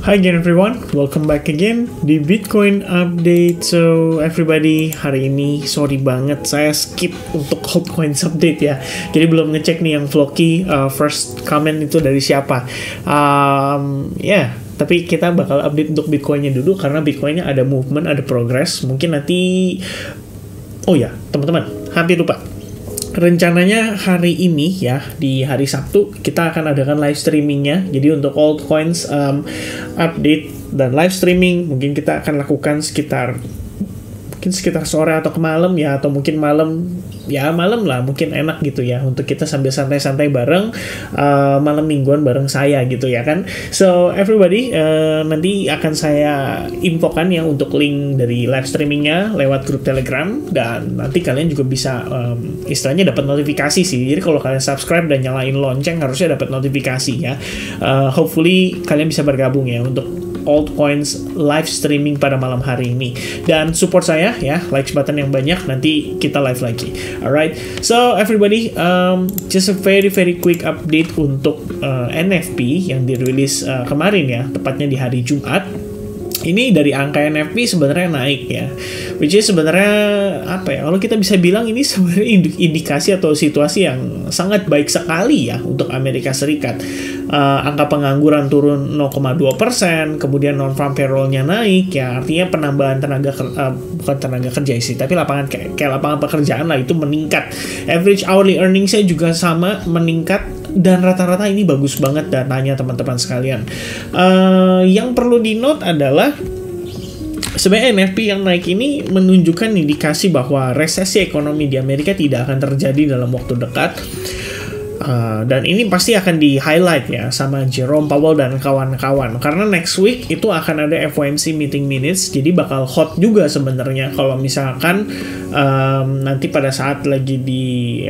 Hi again everyone, welcome back again di Bitcoin Update. So everybody, hari ini sorry banget saya skip untuk altcoins update ya. Jadi belum ngecek nih yang Floki first comment itu dari siapa. Tapi kita bakal update untuk Bitcoinnya dulu karena Bitcoinnya ada movement, ada progress. Mungkin nanti, oh ya teman-teman, hampir lupa. Rencananya hari ini ya, di hari Sabtu kita akan adakan live streamingnya. Jadi untuk altcoins update dan live streaming mungkin kita akan lakukan sekitar sore atau ke malam ya, atau mungkin malam lah, mungkin enak gitu ya untuk kita sambil santai-santai bareng malam mingguan bareng saya gitu ya kan. So everybody, nanti akan saya infokan ya untuk link dari live streamingnya lewat grup Telegram, dan nanti kalian juga bisa istilahnya dapat notifikasi sih. Jadi kalau kalian subscribe dan nyalain lonceng harusnya dapat notifikasi ya. Hopefully kalian bisa bergabung ya untuk altcoins live streaming pada malam hari ini, dan support saya ya, likes button yang banyak, nanti kita live lagi. Alright, so everybody, just a very quick update untuk NFP yang dirilis kemarin ya, tepatnya di hari Jumat. Ini dari angka NFP sebenarnya naik ya, which is sebenarnya apa ya, kalau kita bisa bilang ini sebenarnya indikasi atau situasi yang sangat baik sekali ya untuk Amerika Serikat. Angka pengangguran turun 0,2%, kemudian non-farm payroll-nya naik ya, artinya penambahan bukan tenaga kerja sih, tapi lapangan kayak lapangan pekerjaan lah itu meningkat. Average hourly earnings-nya juga sama meningkat, dan rata-rata ini bagus banget datanya teman-teman sekalian. Yang perlu di-note adalah sebenarnya NFP yang naik ini menunjukkan indikasi bahwa resesi ekonomi di Amerika tidak akan terjadi dalam waktu dekat. Dan ini pasti akan di-highlight ya sama Jerome Powell dan kawan-kawan, karena next week itu akan ada FOMC meeting minutes, jadi bakal hot juga sebenarnya kalau misalkan nanti pada saat lagi di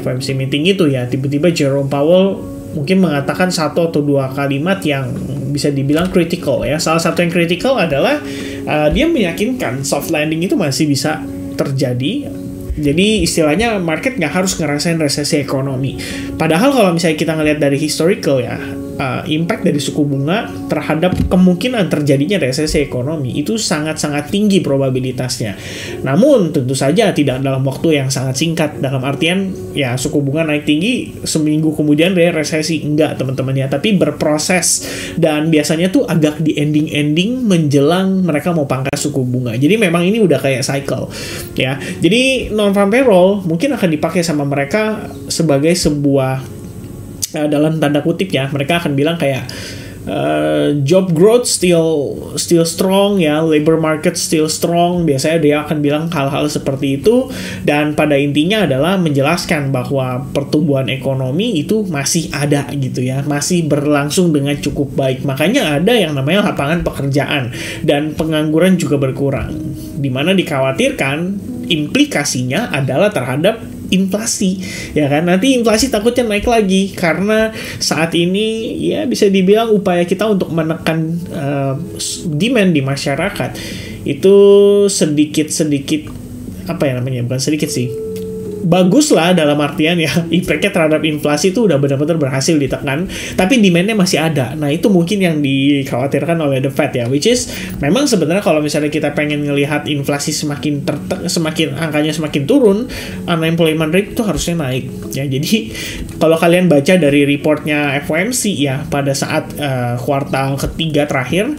FOMC meeting itu ya, tiba-tiba Jerome Powell mungkin mengatakan satu atau dua kalimat yang bisa dibilang critical ya. Salah satu yang critical adalah dia meyakinkan soft landing itu masih bisa terjadi. Jadi istilahnya market nggak harus ngerasain resesi ekonomi. Padahal kalau misalnya kita ngelihat dari historical ya, impact dari suku bunga terhadap kemungkinan terjadinya resesi ekonomi itu sangat-sangat tinggi probabilitasnya. Namun tentu saja tidak dalam waktu yang sangat singkat, dalam artian ya suku bunga naik tinggi seminggu kemudian dia resesi, enggak teman-teman ya, tapi berproses, dan biasanya tuh agak di ending menjelang mereka mau pangkas suku bunga. Jadi memang ini udah kayak cycle ya. Jadi non-farm payroll mungkin akan dipakai sama mereka sebagai sebuah dalam tanda kutip ya, mereka akan bilang kayak job growth still strong ya, labor market still strong. Biasanya dia akan bilang hal-hal seperti itu, dan pada intinya adalah menjelaskan bahwa pertumbuhan ekonomi itu masih ada gitu ya, masih berlangsung dengan cukup baik. Makanya ada yang namanya lapangan pekerjaan, dan pengangguran juga berkurang, dimana dikhawatirkan implikasinya adalah terhadap inflasi ya kan. Nanti inflasi takutnya naik lagi karena saat ini ya bisa dibilang upaya kita untuk menekan demand di masyarakat itu sedikit apa ya namanya, bukan sedikit sih, bagus lah dalam artian ya, impact-nya terhadap inflasi itu udah benar-benar berhasil ditekan, tapi demand-nya masih ada. Nah itu mungkin yang dikhawatirkan oleh the Fed ya, which is memang sebenarnya kalau misalnya kita pengen ngelihat inflasi semakin angkanya semakin turun, unemployment rate itu harusnya naik ya. Jadi kalau kalian baca dari reportnya FOMC ya pada saat kuartal ketiga terakhir,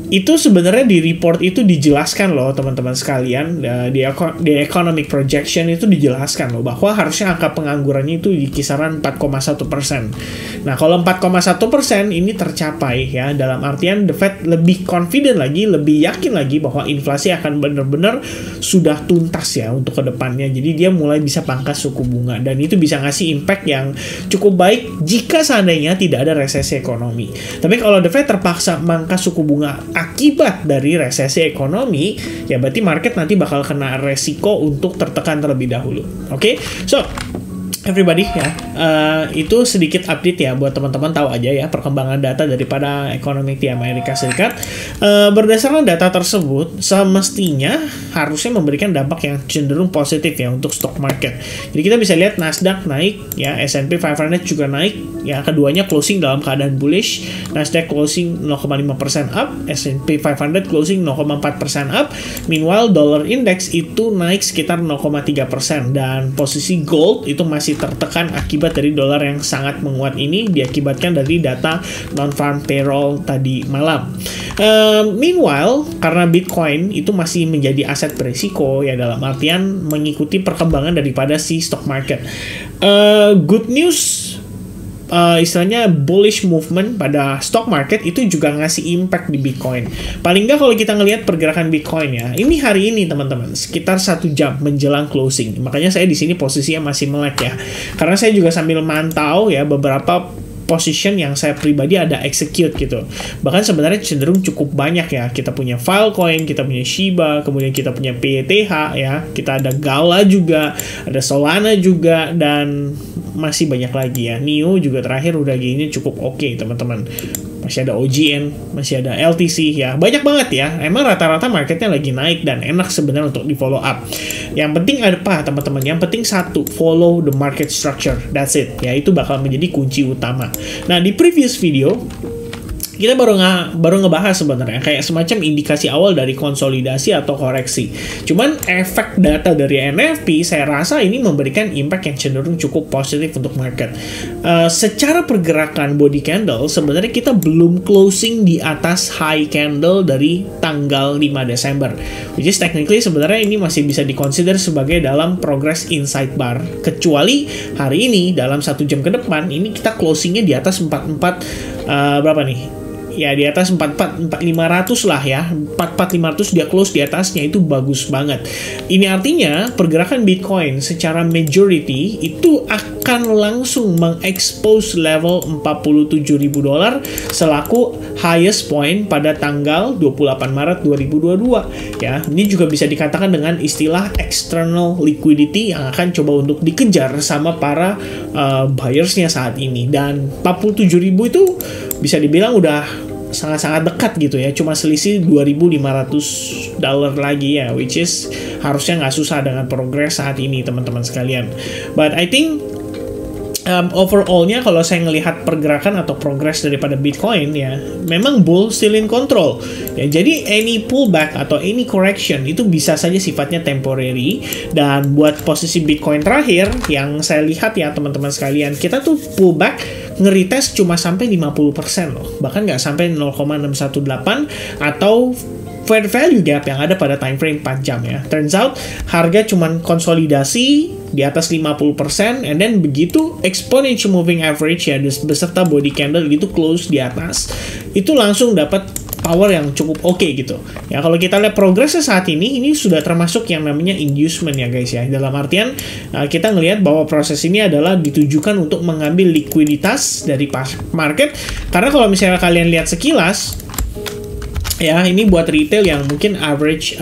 itu sebenarnya di report itu dijelaskan loh teman-teman sekalian, di economic projection itu dijelaskan loh bahwa harusnya angka penganggurannya itu di kisaran 4,1%. Nah kalau 4,1% ini tercapai ya, dalam artian the Fed lebih confident lagi, lebih yakin lagi bahwa inflasi akan benar-benar sudah tuntas ya untuk kedepannya. Jadi dia mulai bisa pangkas suku bunga, dan itu bisa ngasih impact yang cukup baik jika seandainya tidak ada resesi ekonomi. Tapi kalau the Fed terpaksa mangkas suku bunga akibat dari resesi ekonomi, ya berarti market nanti bakal kena resiko untuk tertekan terlebih dahulu. Oke, so everybody ya, itu sedikit update ya buat teman-teman tahu aja ya perkembangan data daripada ekonomi di Amerika Serikat. Berdasarkan data tersebut semestinya harusnya memberikan dampak yang cenderung positif ya untuk stock market. Jadi kita bisa lihat Nasdaq naik ya, S&P 500 juga naik ya, keduanya closing dalam keadaan bullish. Nasdaq closing 0,5% up, S&P 500 closing 0,4% up. Meanwhile dollar index itu naik sekitar 0,3% dan posisi gold itu masih tertekan akibat dari dolar yang sangat menguat ini diakibatkan dari data non-farm payroll tadi malam. Meanwhile, karena Bitcoin itu masih menjadi aset berisiko ya, dalam artian mengikuti perkembangan daripada si stock market. Good news, istilahnya bullish movement pada stock market itu juga ngasih impact di Bitcoin. Paling nggak kalau kita ngelihat pergerakan Bitcoin ya, ini hari ini teman-teman sekitar 1 jam menjelang closing. Makanya saya di sini posisinya masih melek ya, karena saya juga sambil mantau ya beberapa position yang saya pribadi ada execute gitu. Bahkan sebenarnya cenderung cukup banyak ya. Kita punya Filecoin, kita punya Shiba, kemudian kita punya PETH ya. Kita ada Gala juga, ada Solana juga, dan masih banyak lagi ya. NIO juga terakhir udah gini cukup oke teman-teman. Masih ada OGN, masih ada LTC ya. Banyak banget ya. Emang rata-rata marketnya lagi naik dan enak sebenarnya untuk di follow up. Yang penting apa teman-teman? Yang penting satu, follow the market structure. That's it. Ya, itu bakal menjadi kunci utama. Nah, di previous video kita baru ngebahas sebenarnya kayak semacam indikasi awal dari konsolidasi atau koreksi. Cuman efek data dari NFP saya rasa ini memberikan impact yang cenderung cukup positif untuk market. Secara pergerakan body candle sebenarnya kita belum closing di atas high candle dari tanggal 5 Desember. Which is technically sebenarnya ini masih bisa dikonsider sebagai dalam progress inside bar. Kecuali hari ini dalam 1 jam ke depan ini kita closingnya di atas 44 berapa nih? Ya di atas 44 500 lah ya. 44 500 dia close di atasnya, itu bagus banget. Ini artinya pergerakan Bitcoin secara majority itu akan langsung mengexpose level $47.000 selaku highest point pada tanggal 28 Maret 2022 ya. Ini juga bisa dikatakan dengan istilah external liquidity yang akan coba untuk dikejar sama para buyersnya saat ini, dan 47.000 itu bisa dibilang udah sangat-sangat dekat gitu ya, cuma selisih $2.500 lagi ya, which is harusnya nggak susah dengan progres saat ini teman-teman sekalian. But I think overallnya kalau saya ngelihat pergerakan atau progres daripada Bitcoin ya, memang bull still in control ya. Jadi any pullback atau any correction itu bisa saja sifatnya temporary. Dan buat posisi Bitcoin terakhir yang saya lihat ya teman-teman sekalian, kita tuh pullback nge-retest cuma sampai 50% loh, bahkan nggak sampai 0,618 atau fair value gap yang ada pada time frame 4 jam ya. Turns out harga cuman konsolidasi di atas 50%, and then begitu exponential moving average ya beserta body candle itu close di atas, itu langsung dapat power yang cukup oke gitu. Ya kalau kita lihat progresnya saat ini sudah termasuk yang namanya inducement ya guys ya. Dalam artian kita ngelihat bahwa proses ini adalah ditujukan untuk mengambil likuiditas dari market. Karena kalau misalnya kalian lihat sekilas ya, ini buat retail yang mungkin average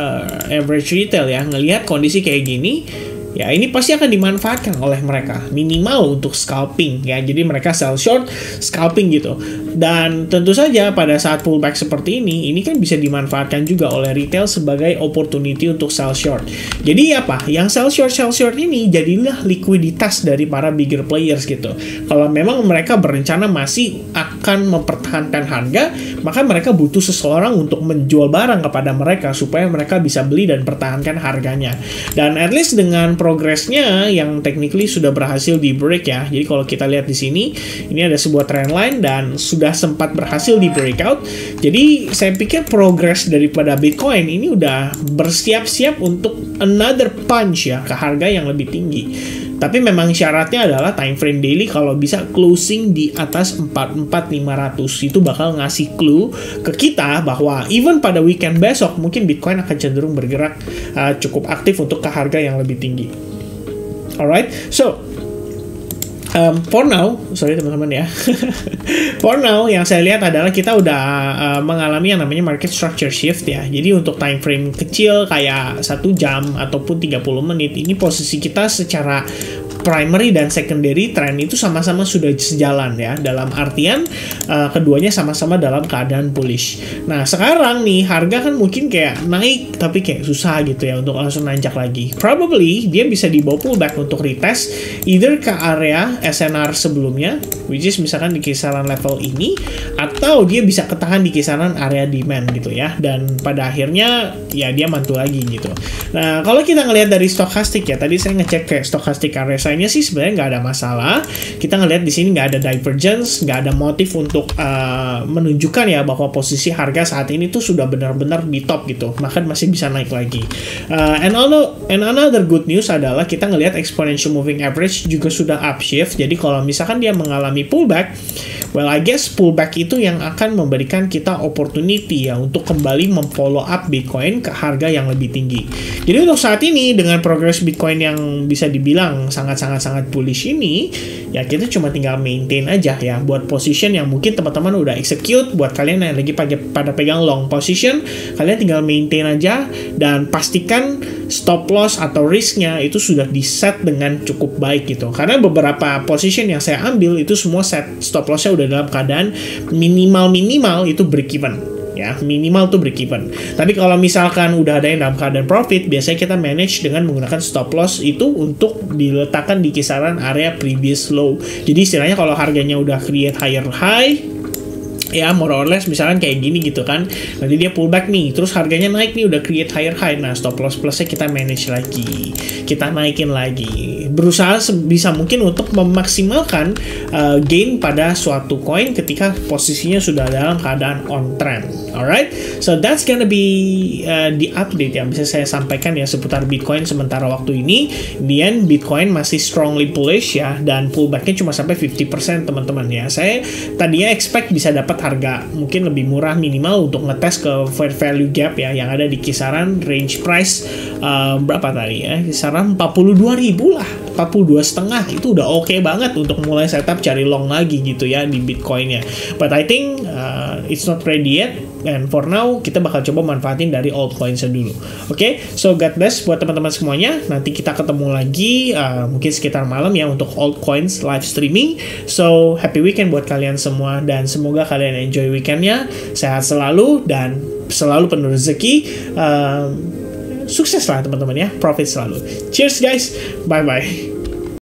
retail ya, ngelihat kondisi kayak gini ya, ini pasti akan dimanfaatkan oleh mereka minimal untuk scalping ya. Jadi mereka sell short, scalping gitu. Dan tentu saja pada saat pullback seperti ini kan bisa dimanfaatkan juga oleh retail sebagai opportunity untuk sell short. Jadi apa? Yang sell short ini jadilah likuiditas dari para bigger players gitu. Kalau memang mereka berencana masih akan mempertahankan harga, maka mereka butuh seseorang untuk menjual barang kepada mereka supaya mereka bisa beli dan pertahankan harganya. Dan at least dengan progresnya yang technically sudah berhasil di break ya. Jadi kalau kita lihat di sini, ini ada sebuah trend line dan sudah sempat berhasil di breakout. Jadi saya pikir progres daripada Bitcoin ini udah bersiap-siap untuk another punch ya ke harga yang lebih tinggi. Tapi memang syaratnya adalah time frame daily kalau bisa closing di atas 44.500. Itu bakal ngasih clue ke kita bahwa even pada weekend besok mungkin Bitcoin akan cenderung bergerak cukup aktif untuk ke harga yang lebih tinggi. Alright, so for now, sorry teman-teman ya. For now, yang saya lihat adalah kita udah mengalami yang namanya market structure shift ya. Jadi untuk time frame kecil kayak 1 jam ataupun 30 menit, ini posisi kita secara primary dan secondary trend itu sama-sama sudah sejalan ya, dalam artian keduanya sama-sama dalam keadaan bullish. Nah sekarang nih harga kan mungkin kayak naik tapi kayak susah gitu ya untuk langsung nanjak lagi. Probably dia bisa dibawa pullback untuk retest either ke area SNR sebelumnya, which is misalkan di kisaran level ini, atau dia bisa ketahan di kisaran area demand gitu ya, dan pada akhirnya ya dia mantul lagi gitu. Nah kalau kita ngelihat dari stokastik ya, tadi saya ngecek kayak stokastik RSI-nya sih sebenarnya nggak ada masalah. Kita ngelihat di sini nggak ada divergence, nggak ada motif untuk menunjukkan ya bahwa posisi harga saat ini tuh sudah benar-benar di top gitu, bahkan masih bisa naik lagi. And another good news adalah kita ngelihat exponential moving average juga sudah upshift. Jadi kalau misalkan dia mengalami pullback, well I guess pullback itu yang akan memberikan kita opportunity ya untuk kembali memfollow up Bitcoin ke harga yang lebih tinggi. Jadi untuk saat ini dengan progres Bitcoin yang bisa dibilang sangat-sangat bullish ini, ya kita cuma tinggal maintain aja ya buat position yang mungkin teman-teman udah execute. Buat kalian yang lagi pada pegang long position, kalian tinggal maintain aja dan pastikan stop loss atau risknya itu sudah di set dengan cukup baik gitu. Karena beberapa position yang saya ambil itu semua set stop lossnya udah dalam keadaan minimal itu break even ya, minimal tuh break even. Tapi kalau misalkan udah ada yang dalam keadaan profit, biasanya kita manage dengan menggunakan stop loss itu untuk diletakkan di kisaran area previous low. Jadi istilahnya kalau harganya udah create higher high ya, more or less misalkan kayak gini gitu kan, nanti dia pullback nih, terus harganya naik nih, udah create higher high, nah stop loss plusnya kita manage lagi, kita naikin lagi, berusaha sebisa mungkin untuk memaksimalkan gain pada suatu coin ketika posisinya sudah dalam keadaan on trend. Alright, so that's gonna be the update yang bisa saya sampaikan ya seputar Bitcoin sementara waktu ini. Di end Bitcoin masih strongly bullish ya, dan pullbacknya cuma sampai 50% teman-teman ya. Saya tadinya expect bisa dapat harga mungkin lebih murah minimal untuk ngetes ke fair value gap ya, yang ada di kisaran range price berapa tadi ya, kisaran 42.000 lah, 42,5 itu udah oke banget untuk mulai setup cari long lagi gitu ya di Bitcoinnya. But I think it's not ready yet, and for now kita bakal coba manfaatin dari altcoins dulu. Oke, so God bless buat teman-teman semuanya. Nanti kita ketemu lagi mungkin sekitar malam ya untuk altcoins live streaming. So happy weekend buat kalian semua, dan semoga kalian enjoy weekendnya, sehat selalu dan selalu penuh rezeki. Sukses lah teman-teman ya, profit selalu. Cheers guys, bye bye.